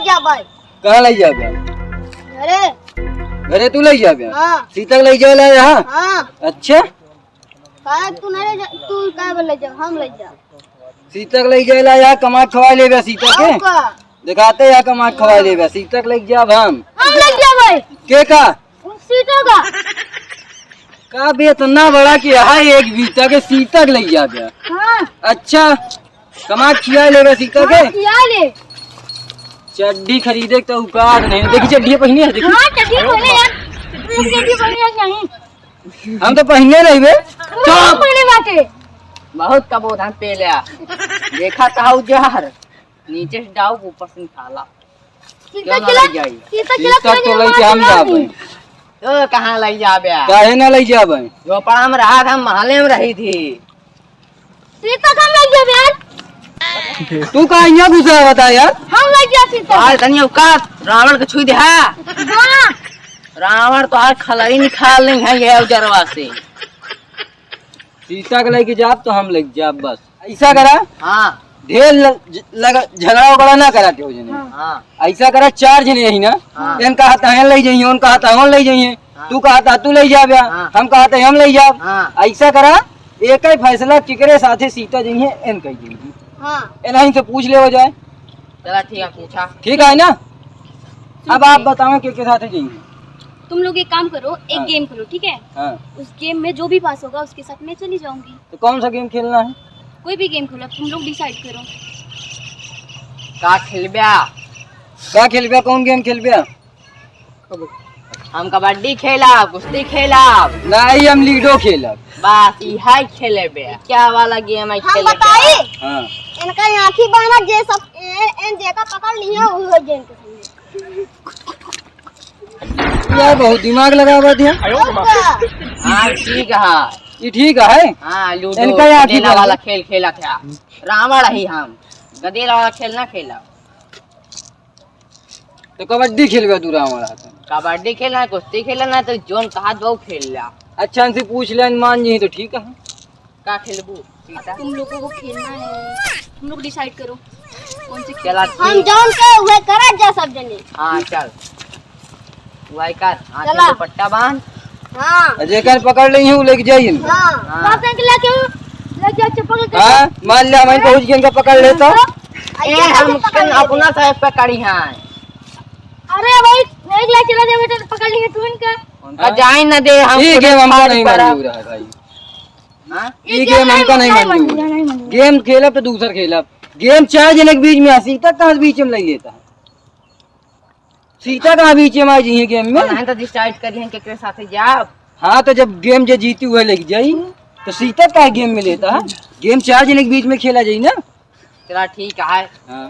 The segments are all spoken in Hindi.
जा भाई। कहाँ ले जा बे? अरे घरे तू ले जा बे? हाँ सीता ले जा यहाँ? हाँ। अच्छा तू नहीं ले जा, तू क्या बोले जा, हम ले जा। सीता ले जा यहाँ कमा खवा ले बे सीता के। दिखाते यहाँ कमा खवा ले बे सीता ले जा हम ले जा भाई। के का? सीता का बे इतना बड़ा कि यहाँ एक बीता के सीता ले जा बे। हाँ अच्छा कमा खिया ले बे सीता के। खिया ले। चड्डी खरीदे तो औकात नहीं। देखी चड्डी पहनी है देखी। हाँ चड्डी पहने यार, चड्डी पहने यार नहीं। हम तो पहने नहीं बे। चल पहने बाटे। बहुत कबोधन पे लिया देखा था उजार नीचे से डाउ ऊपर से निकाला। सीता क्यों ना चला, ले जाई? सीता सीता तो ले के हम जाबे। तो कहाँ ले जाबे? काहे ना ले जाबे? जो पड़ा में रहा था महले में रही थी। सीता कहाँ ले जा यार? तू कहाँ यहाँ घुसा है बता यार? हम ले जा सीता। आज तनिया औकात रावण के छुई दे। हाँ रावण तो हर खलरी निकाल लेंगे है ये उजरवा से। सीता के लेके जाब तो हम लेके जाब बस। ऐसा करा हाँ ढेर झगड़ा वगड़ा ना कराते हो जने। हाँ ऐसा करा 4 जने यही ना। हाँ। इन कहा था हम ले जाइए, उन कहा था हम ले जाइए। तू कहा था तू ले जाब, हम कहा था हम ले जाब। हाँ। ऐसा करा एक ही फैसला केकरे साथे सीता जाइए इन कही जाइए। हाँ इन्हीं से पूछ ले हो जाए। चला ठीक है पूछा। ठीक है ना? अब आप बताओ के साथ जाइए। तुम लोग एक काम करो, एक हाँ। गेम करो ठीक है। हाँ उस गेम में जो भी पास होगा उसके साथ मैं चली जाऊंगी। तो कौन सा गेम खेलना है? कोई भी गेम खोलो, तुम लोग डिसाइड करो। का खेलब्या? क्या खेलबे? कौन गेम खेलबे? हम कबड्डी खेला, कुश्ती खेला, नहीं हम लूडो खेलब। बस यही खेलेबे। क्या वाला गेम है हम खेलेबे? बताई हाँ इनका आँखी बाना जे सब इन देखा पकड़ लिया वो गेम के यार बहुत दिमाग लगा हुआ दिया। हाँ ठीक है। ये ठीक है। हाँ लूडो इनका यहाँ की गदेला बात वाला है। खेल खेला था। रावण ही हम गदेला वाला खेल ना खेला। तो कबड्डी खेलबे तू हमारा? कबड्डी खेलना, कुश्ती खेलना तो जोन कहा दो खेल ला। अच्छा इनसे पूछ ले, मान जी तो ठीक है। का खेलबू सीता? तुम लोगों को खेलना है, तुम लोग डिसाइड करो कौन से चला हम ठीक। जान के हुए करा जा सब जने। हाँ चल वही कर। हाँ चला। चल पट्टा बांध। हाँ जेकर पकड़ ली हूँ लेके जाइए। हाँ हाँ। बाप के ले जा चप्पल के। हाँ मान लिया मैं पहुँच गया, इनका पकड़ लेता। ए हम अपना साहब पे करी हैं। अरे भाई एक लाख चला जा बेटा, पकड़ लेंगे तू इनका। उनका जाए न दे हम। ये गेम हमको नहीं मंजूर है भाई। हाँ? ये गेम हमको नहीं मंजूर है। गेम खेलब तो दूसर खेलब। गेम 4 जने के बीच में है, सीता कहाँ बीच में ले लेता है? सीता कहाँ बीच में आई जी गेम में? नहीं तो डिसाइड करी हैं केकरे साथे जाब। हाँ तो जब गेम जो जीती हुआ लेके जाई तो सीता का गेम में लेता है। गेम 4 जने के बीच में खेला जाई ना। चला ठीक है। हाँ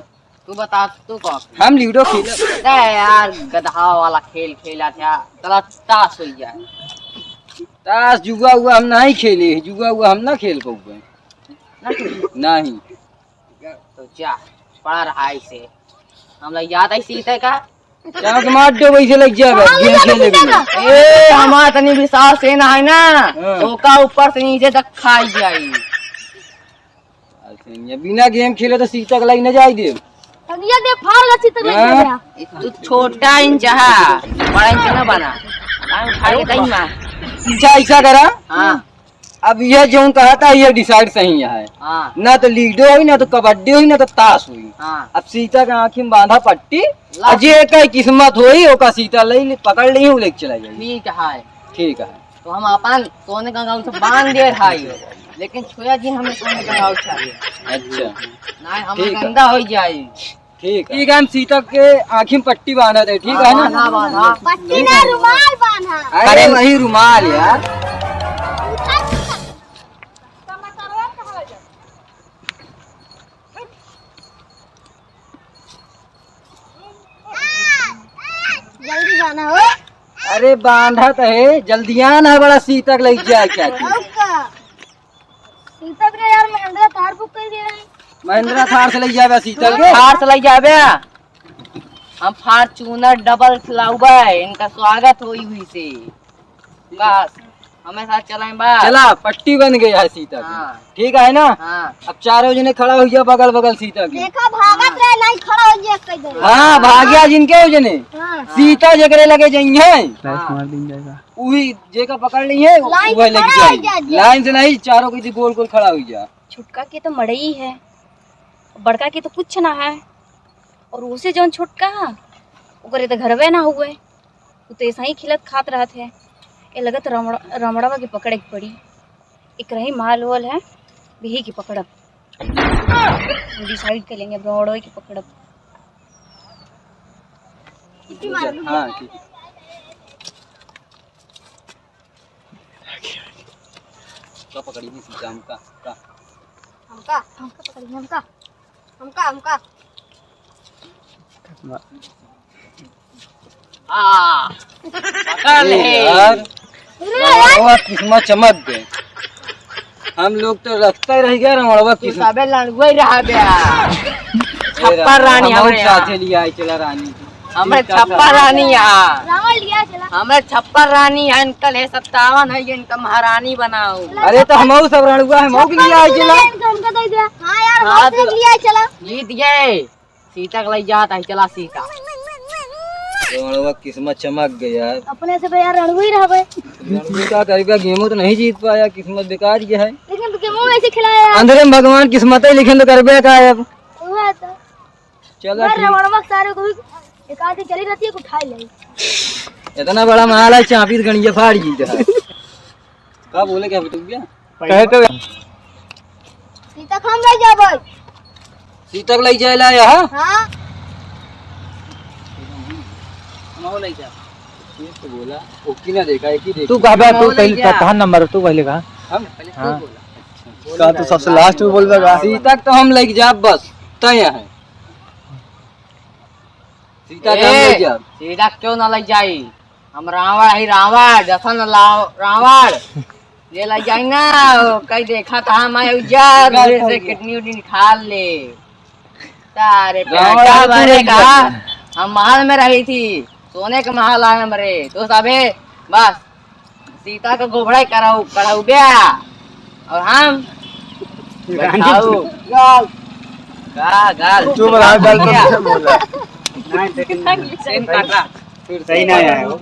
तू बता तू कौन? हम लूडो खेला। अरे यार गधा वाला खेल खेला था। चला ताश हो जाए। ताश जुआ हुआ हम नहीं खेले, जुआ हुआ हम ना खेल पाऊंगे। नहीं तो जा पड़ा रहा इसे। हम लोग याद आई सीते का। क्या तो मार दो वैसे लग जाएगा गेम खेले बिना। ए हमारा तनी विशाल सेना है ना। हाँ। तो का ऊपर से नीचे तक खाई जाई। ये बिना गेम खेले तो सीता का लाइन न जाए दे। अब ये देख फाड़ गई तक ले हाँ। गया। तू छोटा इंच है, बड़ा इंच ना बना। खाई के तई मार। अच्छा ऐसा करा, हाँ अब यह जो कहा था ये डिसाइड सही है। हाँ ना तो लूडो हुई, ना तो कबड्डी हुई, ना तो ताश हुई। हाँ। अब सीता के आँखी में बांधा पट्टी, अजय का किस्मत हुई ओका सीता ले पकड़ ली हूँ लेके चला जाइए। ठीक है। ठीक है। तो हम अपन सोने का गाँव से बांध दे रही, लेकिन छोया जी हमें सोने का गाँव चाहिए। अच्छा नहीं हम ठीक है। गंदा हो जाये। ठीक है हम सीता के आँखी में पट्टी बांधा थे। ठीक है ना? बांधा। पट्टी ना रुमाल बांधा। अरे वही रुमाल यार। जल्दी जाना हो। अरे बांधा तो है, जल्दियान है बड़ा सीता के लग जाए क्या थी? सीता के यार महिंद्रा कार बुक कर दे रहे हैं। महिंद्रा थार से लग जाए सीता के। फार से लग जाबे। हम फॉर्च्यूनर डबल खिलाऊबे, इनका स्वागत होई हुई से। बस हमें साथ चलाएं बस। चला पट्टी बन गई है सीता की। हाँ। ठीक है ना? हाँ। अब चारों जने खड़ा हो गया बगल बगल सीता के। देखा भागत रहे नहीं खड़ा हो जाए कई देर। हाँ भाग्या जिनके हो जने हाँ सीता जगरे लगे जाइए मार दिन जाएगा। वही जे का पकड़ ली है लाइन वह से लग खड़ा हो जाए जा। लाइन से नहीं चारों की गोल गोल खड़ा हुई जा। छुटका के तो मड़ई है, बड़का के तो कुछ ना है, और उसे जौन छुटका ओकरे तो घरवे ना हुए, वो तो ऐसा ही खिलत खात रहत है। ये लगत रमड़वा के पकड़े के पड़ी। एक रही माल वाल है वही की पकड़ब, डिसाइड कर लेंगे रमड़वा की पकड़ब। हाँ ठीक है। तो पकड़ी नहीं सीता हमका हमका पकड़िए, हमका पकड़ ले। यार रमणवा किस्मत चमक गए। हम लोग तो रखते रह गए रमणवा तू किस्मत सबे लड़ुए रहा बे। छप्पर रानी हम हमरे साथे यहाँ। लिया आई चला रानी हमें छप्पर रानी यहाँ, रावण लिया चला। हमें छप्पर रानी है, इनकल है 57 है, इनका महारानी बनाओ। अरे तो हम सब रणुआ है मऊ के लिए आई चला हमका दे दिया। हाँ यार हाँ, हमसे तो- लिया चला। जीत गए, सीता को ले जाता है, चला सीता। रमणवा किस्मत चमक गई यार। अपने से तो यार रणवीर ही रह गए, रणवीर का करीबा गेमो तो नहीं जीत पाया, किस्मत बेकार गया है। लेकिन तुझे मुंह ऐसे खिलाया यार। अंदर में भगवान किस्मत ही लिखे तो करबे का है अब। हुआ तो चलो यार ठीक रमणवा सारे को एक आधी चली रहती है, उठा ले। इतना बड़ा महल है चापी गणिया फाड़ जीत है। का बोले क्या बेटू क्या कहे तो सीता खाम ले जा भाई। सीता को ले जाए यहाँ हाँ तो बोला ओकी ना देखा एक ही देखा तू कहा बे, तू बोले पहले क्या? कहाँ नंबर तू पहले कहा हम हाँ। बोला। कहा तू सबसे लास्ट में बोल देगा। सीता तो हम ले जा बस तय है सीता तो हम ले जा। सीता क्यों ना ले जाई? हम रावण है, रावण जसन लाओ रावण ये ले जाई ना। कहीं देखा था हम आए उजार से किडनी उडनी निकाल ले। तारे रावण बेटा है, तू मरे ले का जा। हम महल में रही थी, सोने के महल आए मरे तो सबे बस सीता का गोबड़ा कराऊ कराऊ बे, और हम बैठाऊ गाल चुप रहा गल तो बोला। सेम काटा सही ना आया वो।